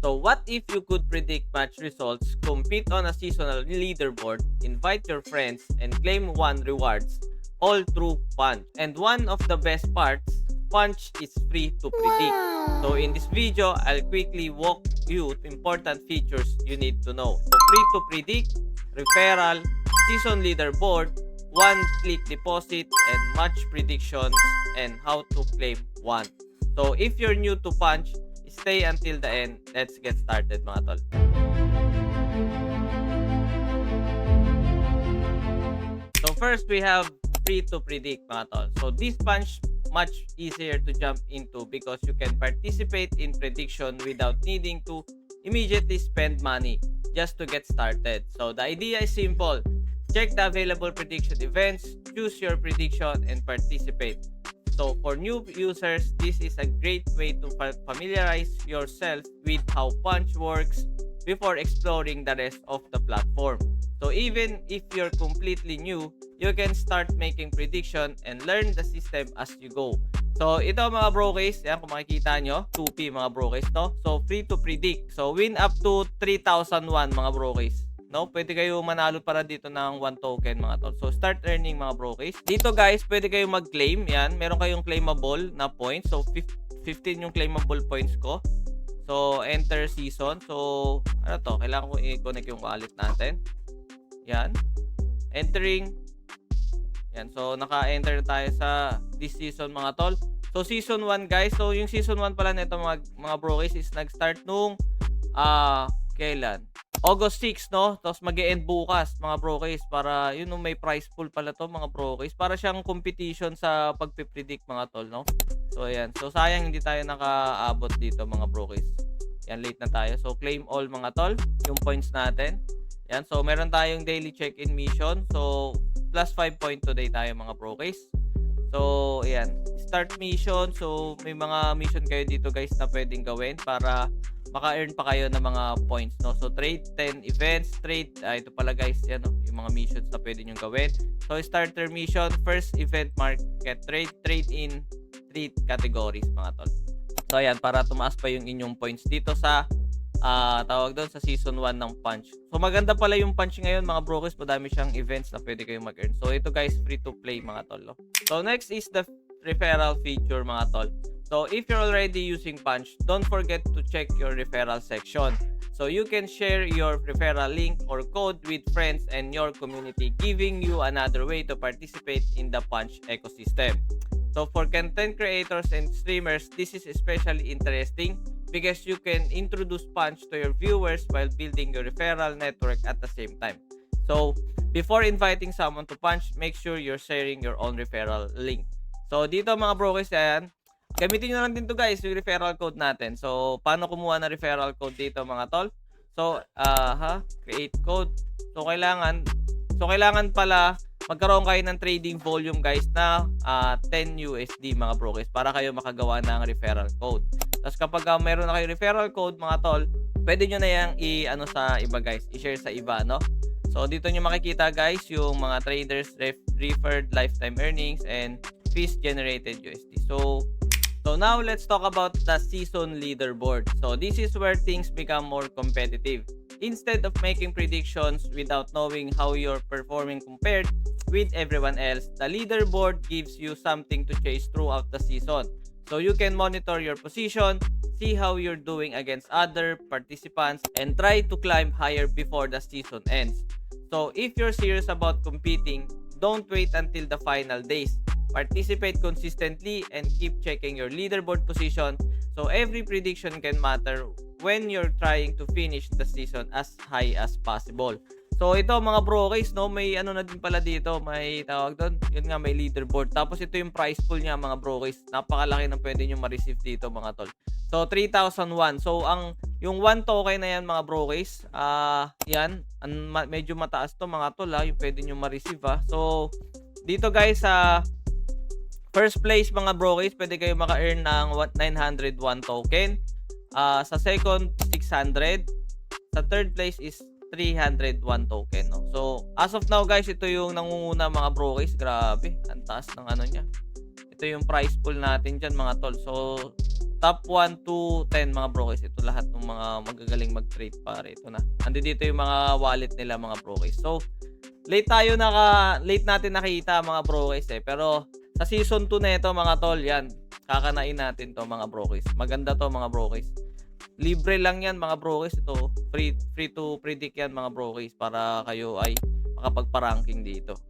So what if you could predict match results, compete on a seasonal leaderboard, invite your friends, and claim one rewards, all through Punch? And one of the best parts, Punch is free to predict. So in this video, I'll quickly walk you through important features you need to know. So free to predict, referral, season leaderboard, one-click deposit, and match predictions, and how to claim one. So if you're new to Punch, stay until the end. Let's get started mga tol. So first we have free to predict mga tol. So this Punch much easier to jump into because you can participate in prediction without needing to immediately spend money just to get started. So the idea is simple. Check the available prediction events, choose your prediction, and participate. So for new users, this is a great way to familiarize yourself with how Punch works before exploring the rest of the platform. So even if you're completely new, you can start making prediction and learn the system as you go. So ito mga brokeys, yan kung makikita nyo, 2P mga brokeys, no? So free to predict. So win up to 3,001 mga brokeys. No, pwede kayo manalo para dito ng 1 token mga tol. So start earning mga brokeys. Dito guys, pwede kayo mag-claim. Yan, meron kayong claimable na points. So 15 yung claimable points ko. So enter season. So ano to? Kailangan ko i-connect yung wallet natin. Yan. Entering. Yan. So naka-enter tayo sa this season mga tol. So season 1 guys. So yung season 1 pala nito mga brokeys is nag-start nung kailan? August 6, no? Tapos mag-e-end bukas, mga brokeys, para yun may prize pool pala to, mga brokeys. Para siyang competition sa pagpipredict, mga tol, no? So ayan. So sayang hindi tayo nakaabot dito, mga brokeys. Yan, late na tayo. So claim all, mga tol, yung points natin. Yan. So meron tayong daily check-in mission. So plus 5 point today tayo, mga brokeys. So ayan, start mission. So may mga mission kayo dito guys na pwedeng gawin para maka-earn pa kayo ng mga points, no? So trade 10 events, trade ito pala guys, yan, no? Yung mga missions na pwede nyo gawin. So starter mission, first event market trade, trade in 3 categories mga tol. So ayan, para tumaas pa yung inyong points dito sa tawag doon sa season 1 ng Punch. So maganda pala yung Punch ngayon mga brokers, madami siyang events na pwede kayong mag-earn. So ito guys, free to play mga tol, no? So next is the referral feature mga tol. So if you're already using Punch, don't forget to check your referral section. So you can share your referral link or code with friends and your community, giving you another way to participate in the Punch ecosystem. So for content creators and streamers, this is especially interesting because you can introduce Punch to your viewers while building your referral network at the same time. So before inviting someone to Punch, make sure you're sharing your own referral link. So dito mga brokers, yan, gamitin nyo lang din to guys, yung referral code natin. So, paano kumuha ng referral code dito mga tol? So, create code. So, kailangan pala magkaroon kayo ng trading volume guys na 10 USD mga brokers para kayo makagawa ng referral code. Tapos kapag meron na kayo referral code mga tol, pwede nyo na yung i-ano sa iba guys, i-share sa iba, no? So, dito nyo makikita guys yung mga traders referred lifetime earnings and fees generated USD. So now let's talk about the season leaderboard. So this is where things become more competitive. Instead of making predictions without knowing how you're performing compared with everyone else, the leaderboard gives you something to chase throughout the season. So you can monitor your position, see how you're doing against other participants, and try to climb higher before the season ends. So if you're serious about competing, don't wait until the final days. Participate consistently and keep checking your leaderboard position so every prediction can matter when you're trying to finish the season as high as possible. So ito mga brokeys, no, may ano na din pala dito, may tawag doon, yun nga, may leaderboard. Tapos ito yung prize pool niya mga brokeys. Napakalaki ng pwede nyo ma-receive dito mga tol. So 3,001. So yung 1 token na yan mga brokeys, yan, medyo mataas to mga tol, yung pwede nyo ma-receive So dito guys first place mga brokeys, pwede kayo maka-earn ng 901 token. Sa second, 600. Sa third place is 301 token, no? So, as of now guys, ito yung nangunguna mga brokeys. Grabe, ang taas ng ano niya. ito yung price pool natin dyan mga tol. So, top 1 to 10 mga brokers. Ito lahat ng mga magagaling mag-trade pare. Ito na. Dito yung mga wallet nila mga brokers. So, late natin nakita mga brokers Pero sa season 2 na ito mga tol, yan. Kakanain natin to mga brokers. Maganda to mga brokers. Libre lang yan mga brokers. Ito, free to predict yan mga brokers para kayo ay makapagpa-ranking dito.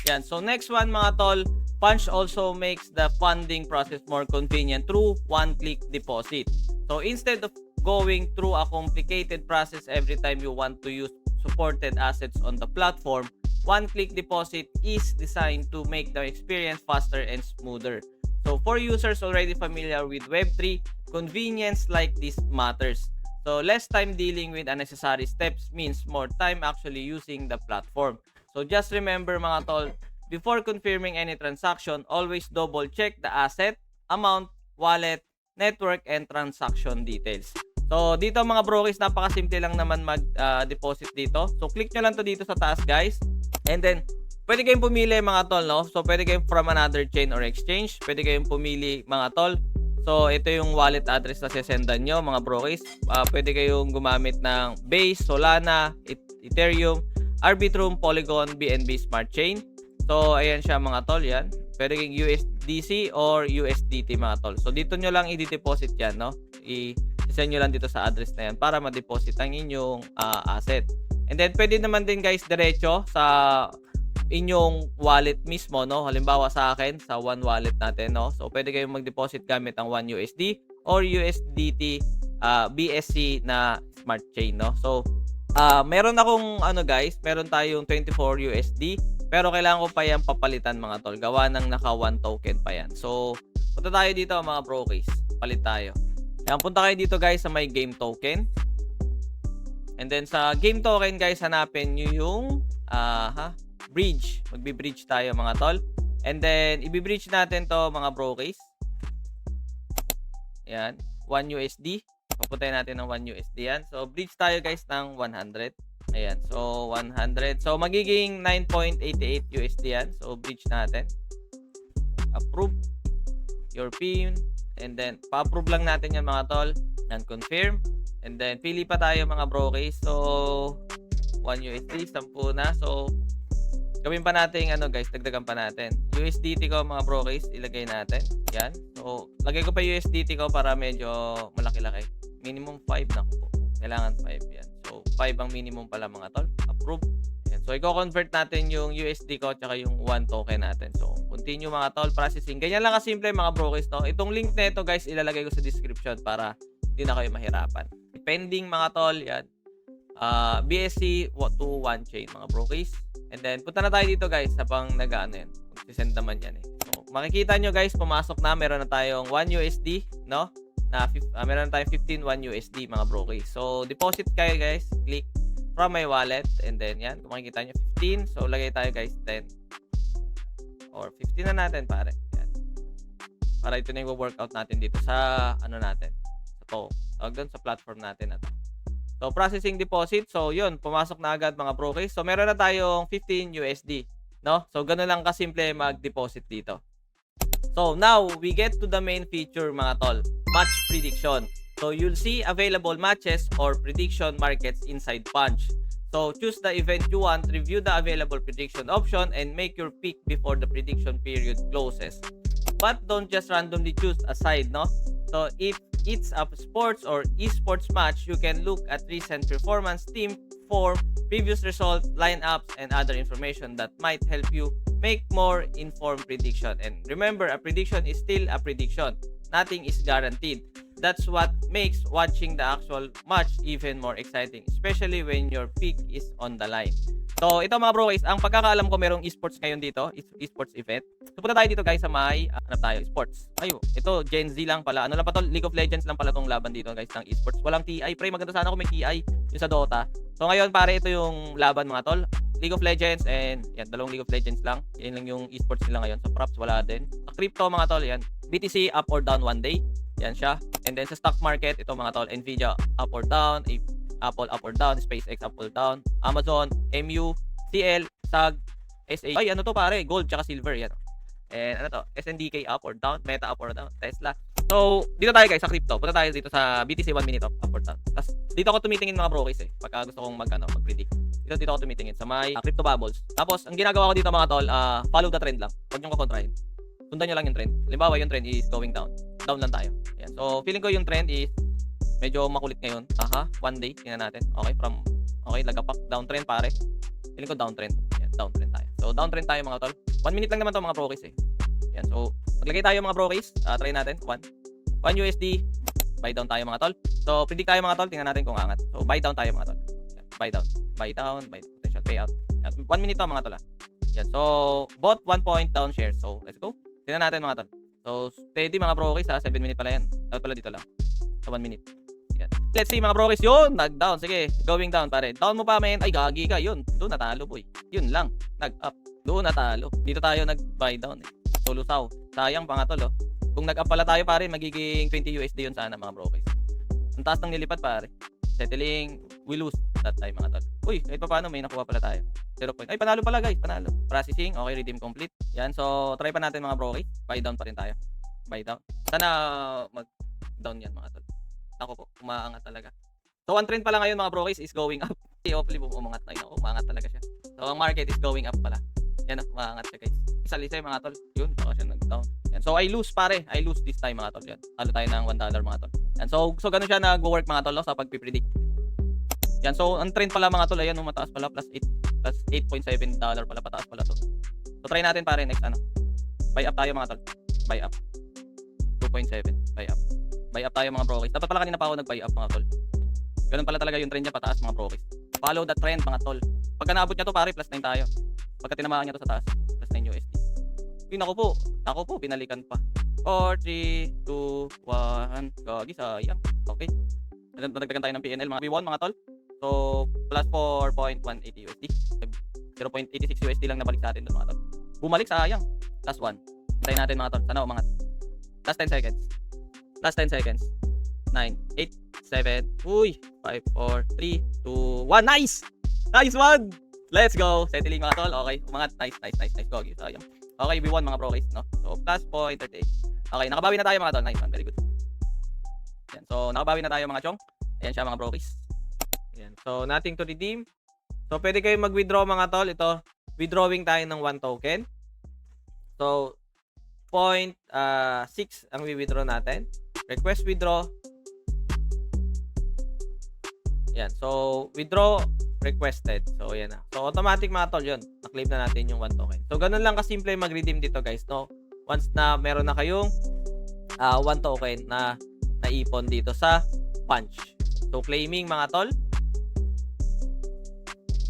Yan. So next one mga tol, Punch also makes the funding process more convenient through one-click deposit. So instead of going through a complicated process every time you want to use supported assets on the platform, one-click deposit is designed to make the experience faster and smoother. So for users already familiar with Web3, convenience like this matters. So less time dealing with unnecessary steps means more time actually using the platform. So just remember mga tol, before confirming any transaction, always double check the asset, amount, wallet, network, and transaction details. So dito mga brokers, napakasimple lang naman mag-deposit dito. So click nyo lang to dito sa taas guys. And then, pwede kayong pumili mga tol, no? So pwede kayong from another chain or exchange. Pwede kayong pumili mga tol. So ito yung wallet address na sesendan nyo mga brokers. Pwede kayong gumamit ng Base, Solana, Ethereum, Arbitrum, Polygon, BNB Smart Chain. So ayan siya mga tol, yan. Pwede kayong USDC or USDT mga tol. So dito nyo lang i-deposit yan, no? I-send nyo lang dito sa address na yan para ma-deposit ang inyong asset. And then pwede naman din guys diretso sa inyong wallet mismo, no? Halimbawa sa akin, sa One Wallet natin, no? So pwede kayong mag-deposit gamit ang OneUSD or USDT BSC na Smart Chain, no? So meron akong guys, meron tayong 24 USD pero kailangan ko pa yan papalitan mga tol. Gawa ng naka 1 token pa yan. So punta tayo dito mga brokers. Palit tayo. Kaya punta kayo dito guys sa may game token. And then sa game token guys, hanapin nyo yung bridge. Magbi-bridge tayo mga tol. And then i-bridge natin to mga brokers. Yan, 1 USD. Papuntahin natin ng 1 USD yan. So, bridge tayo guys ng 100. Ayan. So, 100. So, magiging 9.88 USD yan. So, bridge natin. Approve your PIN. And then, pa-approve lang natin yan mga tol. And confirm. And then, pili pa tayo mga brokers. So, 1 USD. 10 na. So, gawin pa natin guys. Dagdagan pa natin. USDT ko mga brokers. Ilagay natin. Yan. So, lagay ko pa USDT ko para medyo malaki-laki. Minimum 5 na po. Kailangan 5 yan. So, 5 ang minimum pala mga tol. Approve. Yan. So, i-convert natin yung USD ko at yung 1 token natin. So, continue mga tol. Processing. Ganyan lang kasimple mga brokers, no? Itong link na ito guys, ilalagay ko sa description para hindi na kayo mahirapan. Pending mga tol. Yan. BSC to 1 chain mga brokers. And then, punta na tayo dito guys sa pang nag-ano yan. Mag-send naman yan So, makikita nyo guys, pumasok na. Meron na tayong 1 USD, no? Meron na tayong 15 1 USD mga brokers. So, deposit kayo guys. Click from my wallet. And then, yan. Kung makikita nyo, 15. So, lagay tayo guys, 10. Or 15 na natin, pare. Yan. Para ito na yung workout natin dito sa, natin. Sa tawag doon sa platform natin na to. So, processing deposit. So, yun. Pumasok na agad mga brokers. So, meron na tayong 15 USD. No? So, ganun lang kasimple mag-deposit dito. So, now, we get to the main feature mga tol. Match prediction. So, you'll see available matches or prediction markets inside Punch. So, choose the event you want, review the available prediction option, and make your pick before the prediction period closes. But don't just randomly choose a side, no? So, if it's a sports or esports match, you can look at recent performance, team form, previous result, lineups, and other information that might help you make more informed prediction. And remember, a prediction is still a prediction. Nothing is guaranteed. That's what makes watching the actual match even more exciting, especially when your pick is on the line. So, ito mga bro guys, ang pagkakaalam ko merong esports ngayon dito, esports event. So, punta tayo dito guys sa may, sports. Ayo, ito, Gen Z lang pala. Ano lang pa to? League of Legends lang pala tong laban dito guys ng esports. Walang TI. Pre, maganda sana kung may TI yung sa Dota. So, ngayon pare, ito yung laban mga tol. League of Legends and yan, dalawang League of Legends lang. Yan lang yung esports nila ngayon. Sa props, wala din. Sa crypto mga tol, yan. BTC up or down one day. Yan siya. And then sa stock market, ito mga tol, Nvidia up or down, Apple up or down, SpaceX up or down, Amazon, MU, CL, SAG, SA. Ay, ano to pare? Gold tsaka silver yan. And ano to? SNDK up or down, Meta up or down, Tesla. So, dito tayo guys sa crypto. Punta tayo dito sa BTC 1 minute up or down. Tapos dito ako tumitingin mga brokers pagka gusto kong mag-predict. Dito ako tumitingin sa my crypto bubbles. Tapos ang ginagawa ko dito mga tol, follow the trend lang. Huwag niyo kokontrahin. Sundan niyo lang yung trend. Halimbawa, yung trend is going down. Down lang tayo. Ayan. So, feeling ko yung trend is medyo makulit ngayon. One day, tingnan natin. Okay, lagapak. Downtrend pare. Feeling ko downtrend. Ayan, downtrend tayo. So, downtrend tayo mga tol. 1 minute lang naman to mga brokers Ayan, so, maglagay tayo mga brokers. Try natin. 1 USD. Buy down tayo mga tol. So, predict tayo mga tol. Tingnan natin kung angat. So, buy down tayo mga tol. Ayan, buy down. Buy down. Buy potential payout. Ayan, 1 minute to mga tol. Ayan, so, bought 1 point down share. So, let's go. Tingnan natin mga tol. So, steady mga brokers 7 minute pala yan. Dapat pala dito lang. Sa 1 minute. Yan. Let's see mga brokers. Yun, nag-down. Sige, going down pare. Down mo pa men. Ay, gagi ka. Yun, doon natalo boy. Yun lang. Nag-up. Doon natalo. Dito tayo nag-buy down So, lusaw. Sayang pa nga tol Kung nag-up pala tayo pare, magiging 20 USD yun sana mga brokers. Ang taas ng nilipad pare. Settling, we lose that time mga tol. Uy, kahit pa paano may nakuha pala tayo. 0 point. Ay, panalo pala guys, panalo. Processing, okay, redeem complete. Yan, so try pa natin mga brokers. Buy down pa rin tayo. Buy down. Sana mag-down yan mga tol. Ako po, umaangat talaga. So, ang trend pala ngayon mga brokers is going up. Hopefully, umangat na yun. Umangat talaga siya. So, ang market is going up pala. Yan, umangat siya guys. Isa-lisay mga tol. Yun, baka siya nag-down. Yan. So, I lose pare. I lose this time mga tol. Yan. Talo tayo ng $1 mga tol. Yan. So, ganun siya nag-work mga tol sa pag-predict. Yan. So, ang trend pala mga tol, ayan, mataas pala. Plus $8.7 pala. Pataas pala to. So, try natin pare. Next, buy up tayo mga tol. Buy up. 2.7. Buy up. Buy up tayo mga brokers. Dapat pala kanina pa ako nag-buy up mga tol. Ganun pala talaga yung trend niya pataas mga brokers. Follow the trend mga tol. Pagka naabot niya to pare, plus 9 tayo. Pagka tinamaan niya to sa taas, plus 9 USD. Yun ako po, binalikan pa. 4, 3, 2, 1. Gagi, sayang. Okay. Nagdagan tayo ng PNL mga V1 mga tol. So, plus 4.180 USD. 0.86 USD lang nabalik sa atin doon mga tol. Bumalik, sayang. Last 1. Tayo natin mga tol. Sana umangat. Last 10 seconds. Last 10 seconds. 9, 8, 7, 5, 4, 3, 2, 1. Nice! Nice one! Let's go! Settling mga tol. Okay, umangat. Nice. Go, sayang. Okay, V1 mga brokers, no? So, plus 0.38. Okay, nakabawi na tayo mga tol. Nice one, very good. Yan. So, nakabawi na tayo mga chong. Ayan siya mga brokers. Yan. So, nothing to redeem. So, pwede kayo mag-withdraw mga tol. Ito, withdrawing tayo ng 1 token. So, 0.6 ang withdraw natin. Request withdraw. Yan. So, withdraw requested. So, yan na. So, automatic mga tol yun. Na-claim na natin yung 1 token. So, ganun lang kasimple mag-redeem dito guys, no? Once na meron na kayong 1 token na naipon dito sa Punch. So, claiming mga tol.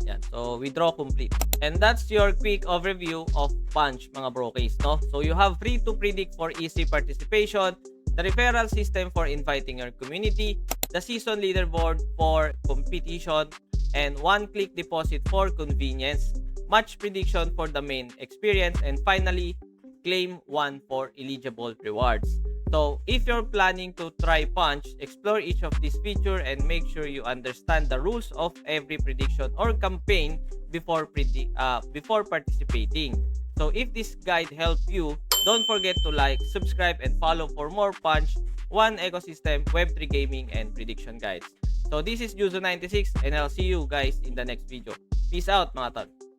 Yan. So, withdraw complete. And that's your quick overview of Punch mga brokers, no? So, you have free to predict for easy participation, the referral system for inviting your community, the season leaderboard for competition, and one-click deposit for convenience, match prediction for the main experience, and finally, claim 1 for eligible rewards. So, if you're planning to try Punch, explore each of these features and make sure you understand the rules of every prediction or campaign before participating. So, if this guide helped you, don't forget to like, subscribe, and follow for more Punch, One Ecosystem, Web3 Gaming, and Prediction Guides. So, this is Juzo96 and I'll see you guys in the next video. Peace out mga tol!